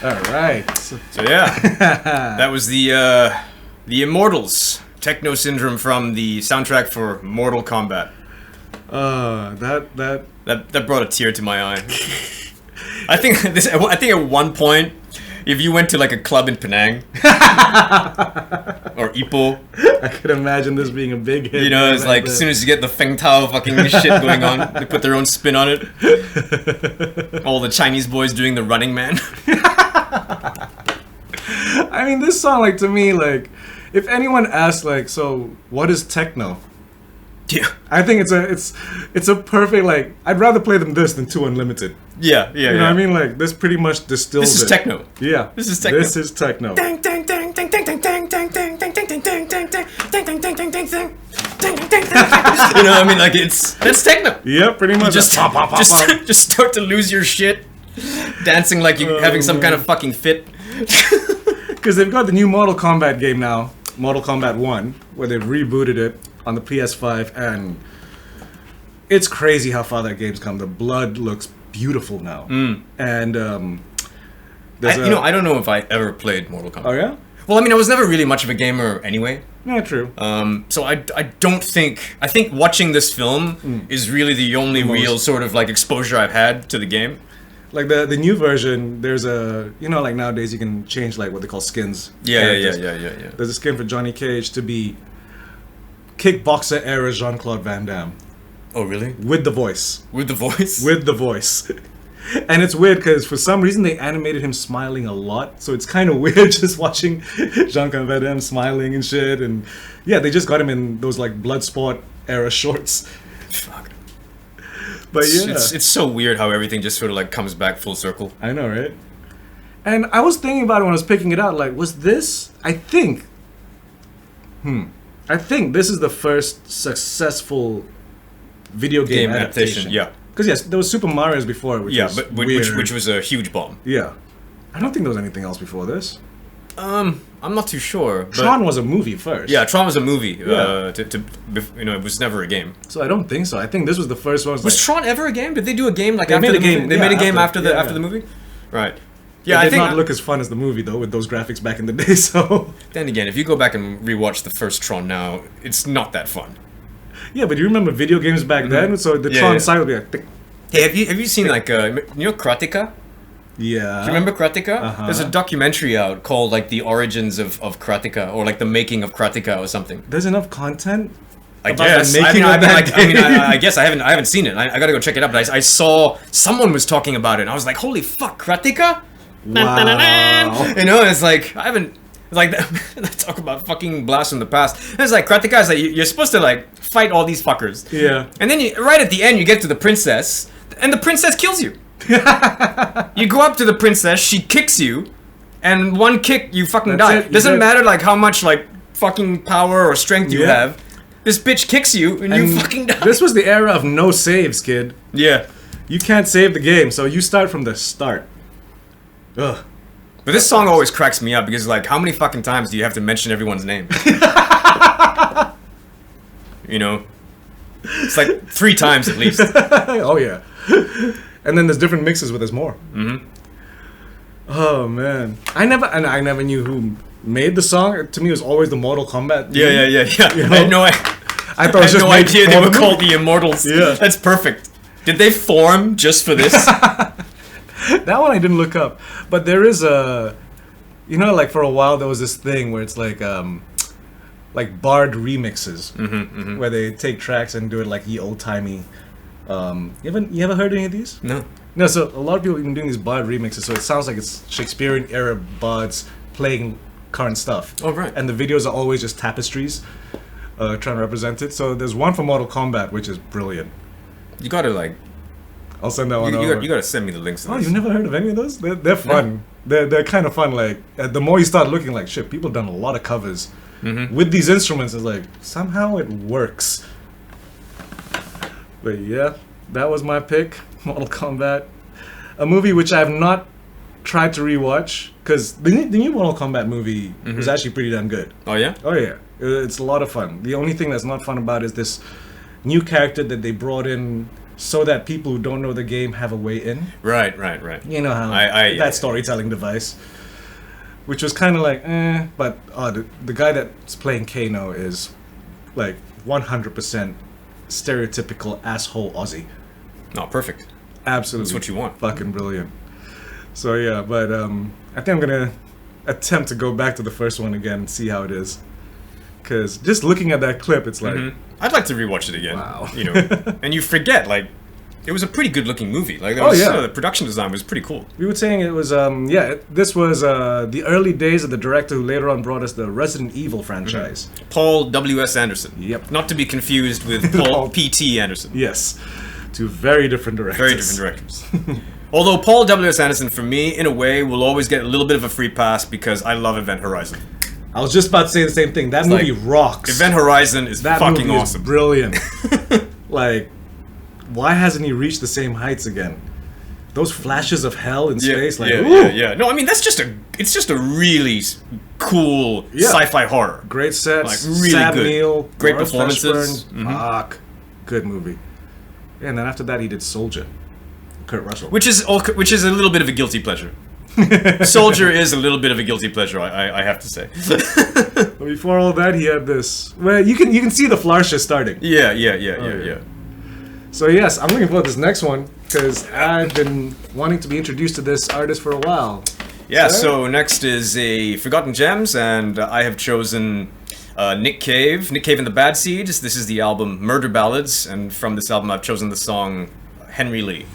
All right. So yeah, that was the Immortals Techno Syndrome from the soundtrack for Mortal Kombat. That brought a tear to my eye. I think at one point, if you went to like a club in Penang or Ipoh, I could imagine this being a big hit. You know, it's like as soon as you get the Feng Tao fucking shit going on, they put their own spin on it. All the Chinese boys doing the Running Man. I mean, this song, like, to me, like, if anyone asks, like, so what is techno? Yeah, I think it's a perfect, like, I'd rather play them this than 2 Unlimited. Yeah. You know what I mean? Like, this pretty much distills This is techno. Yeah. This is techno. This is techno. Dang, dang, dang, dang, dang, dang, dang, dang, dang, dang, dang, dang, dang, dang, dang, dang, dang, dang, dang, dang. You know, I mean, like, that's techno. Yeah, pretty much. Just start to lose your shit, dancing like you're having some kind of fucking fit. Because they've got the new Mortal Kombat game now, Mortal Kombat 1, where they've rebooted it on the PS5, and it's crazy how far that game's come. The blood looks beautiful now. And I don't know if I ever played Mortal Kombat. Oh yeah? Well, I mean, I was never really much of a gamer anyway. Yeah, true. So I don't think... I think watching this film is really the only real sort of, like, exposure I've had to the game. Like, the new version, there's a... You know, like, nowadays you can change, like, what they call skins. Yeah. There's a skin for Johnny Cage to be kickboxer-era Jean-Claude Van Damme. Oh, really? With the voice. With the voice? With the voice. And it's weird because for some reason they animated him smiling a lot, so it's kind of weird just watching Jean-Claude Van Damme smiling and shit. And yeah, they just got him in those like Bloodsport era shorts. Fuck. But yeah, it's so weird how everything just sort of like comes back full circle. I know, right? And I was thinking about it when I was picking it out. Like, was this? I think this is the first successful video game adaptation. Yeah. Because yes, there was Super Mario's before, which was which was a huge bomb. Yeah, I don't think there was anything else before this. I'm not too sure. But Tron was a movie first. Yeah, Tron was a movie. Yeah. It was never a game. So I don't think so. I think this was the first one. Was Tron ever a game? Did they do a game like They after made the a game, movie? They yeah, made a game after after the movie? Right. Yeah, Yeah, it did not look as fun as the movie though, with those graphics back in the day. So then again, if you go back and rewatch the first Tron now, it's not that fun. yeah, but you remember video games back then? So the Tron side would be like, tick. Hey, have you seen like you know Karateka? Yeah. Do you remember Karateka? Uh-huh. There's a documentary out called like the origins of Karateka, or like the making of Karateka or something. There's enough content. I about guess. the making of that game. I guess I haven't seen it. I gotta go check it out. But I saw someone was talking about it, and I was like, holy fuck, Karateka! Wow. You know, it's like I haven't. Like talk about fucking blast from the past. It's like Karateka is like you're supposed to like fight all these fuckers. Yeah. And then right at the end you get to the princess, and the princess kills you. You go up to the princess, she kicks you, and one kick you fucking die. Doesn't matter like how much like fucking power or strength you have. This bitch kicks you and you fucking die. This was the era of no saves, kid. Yeah. You can't save the game, so you start from the start. Ugh. But this song always cracks me up because like how many fucking times do you have to mention everyone's name? You know? It's like 3 times at least. Oh yeah. And then there's different mixes where there's more. Mm-hmm. Oh man. I never knew who made the song. To me it was always the Mortal Kombat theme. Yeah. You know? I had no I thought it was just no made idea they for were the called the Immortals. Yeah. That's perfect. Did they form just for this? That one I didn't look up. But there is a, you know, like for a while there was this thing where it's like Bard remixes, where they take tracks and do it like the old timey. You ever heard any of these? No. No. So a lot of people have been doing these Bard remixes, so it sounds like it's Shakespearean era bards playing current stuff. Oh right. And the videos are always just tapestries, trying to represent it. So there's one for Mortal Kombat which is brilliant. You gotta like. I'll send that one over. You gotta send me the links to Oh, this. you've never heard of any of those? They're fun. No. They're kind of fun. Like the more you start looking, like shit, people done a lot of covers with these instruments. It's like somehow it works. But yeah, that was my pick, Mortal Kombat, a movie which I have not tried to rewatch because the new Mortal Kombat movie was actually pretty damn good. Oh yeah. Oh yeah, it's a lot of fun. The only thing that's not fun about is this new character that they brought in so that people who don't know the game have a way in. Right. You know how that storytelling device, which was kind of like, but the guy that's playing Kano is like 100% stereotypical asshole Aussie. No, perfect. Absolutely, that's what you want. Fucking brilliant. So yeah, but I think I'm gonna attempt to go back to the first one again and see how it is. Because just looking at that clip, it's like... I'd like to rewatch it again. Wow. You know, and you forget, like, it was a pretty good-looking movie. Like, the production design was pretty cool. We were saying it was, this was the early days of the director who later on brought us the Resident Evil franchise. Paul W.S. Anderson. Yep. Not to be confused with Paul P.T. Anderson. Yes. Two very different directors. Very different directors. Although Paul W.S. Anderson, for me, in a way, will always get a little bit of a free pass because I love Event Horizon. I was just about to say the same thing. That movie rocks. Event Horizon is fucking awesome. Is brilliant. Like, why hasn't he reached the same heights again? Those flashes of hell in space, like, yeah. No, I mean it's just a really cool sci-fi horror. Great sets, like really Sam good. Neill, Great Lawrence performances. Fuck, good movie. Yeah, and then after that he did Soldier, Kurt Russell, which is a little bit of a guilty pleasure. Soldier is a little bit of a guilty pleasure, I have to say. Before all that, he had this. Well, you can see the flarsha starting. Yeah. So yes, I'm looking forward to this next one because I've been wanting to be introduced to this artist for a while. Yeah. So next is a Forgotten Gems, and I have chosen Nick Cave and the Bad Seeds. This is the album Murder Ballads, and from this album I've chosen the song Henry Lee.